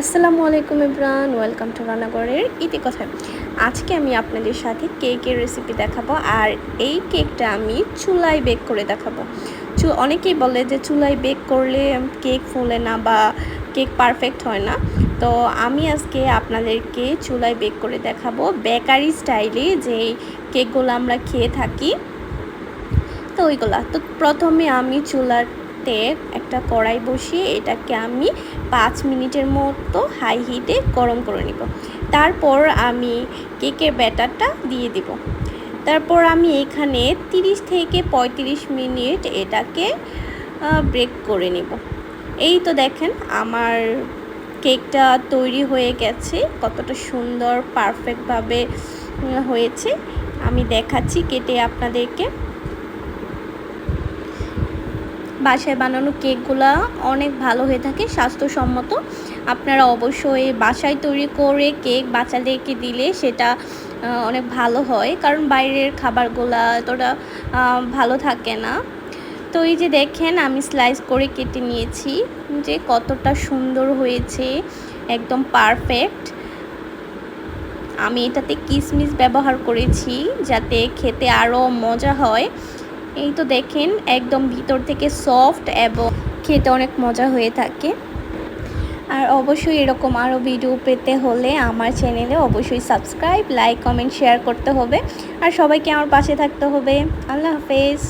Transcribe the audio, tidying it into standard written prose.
আসসালামু আলাইকুম everyone, welcome to রান্নাঘরের ইতিকথায়। আজকে আমি আপনাদের সাথে কেকের রেসিপি দেখাবো। আর এই কেকটা আমি চুলায় বেক করে দেখাবো। অনেকেই বলে যে চুলায় বেক করলে কেক ফোলে না বা কেক পারফেক্ট হয় না। তো আমি আজকে আপনাদেরকে চুলায় বেক করে দেখাবো বেকারি স্টাইলে যেই কেকগুলো আমরা খেয়ে থাকি, তো ওইগুলা। তো প্রথমে আমি চুলাতে একটা কড়াই বসিয়ে এটাকে আমি 5 মিনিটের মতো হাই হিটে গরম করে নিব। তারপর আমি কেকের ব্যাটারটা দিয়ে দিব। তারপর আমি এখানে 30 থেকে 35 মিনিট এটাকে ব্রেক করে নিব। এই তো দেখেন আমার কেকটা তৈরি হয়ে গেছে, কতটা সুন্দর পারফেক্টভাবে হয়েছে। আমি দেখাচ্ছি কেটে আপনাদেরকে। বাসায় বানানো কেকগুলা অনেক ভালো হয়ে থাকে, স্বাস্থ্যসম্মত। আপনারা অবশ্যই বাসায় তৈরি করে কেক বাচ্চাদেরকে দিলে সেটা অনেক ভালো হয়, কারণ বাইরের খাবারগুলা এতটা ভালো থাকে না। তো এই যে দেখেন আমি স্লাইস করে কেটে নিয়েছি, যে কতটা সুন্দর হয়েছে, একদম পারফেক্ট। আমি এটাতে কিশমিশ ব্যবহার করেছি যাতে খেতে আরও মজা হয়। এই তো দেখেন একদম ভিতর থেকে সফট এবং খেতে অনেক মজা হয়ে থাকে। আর অবশ্যই এরকম আরও ভিডিও পেতে হলে আমার চ্যানেলে অবশ্যই সাবস্ক্রাইব, লাইক, কমেন্ট, শেয়ার করতে হবে। আর সবাইকে আমার পাশে থাকতে হবে। আল্লাহ হাফেজ।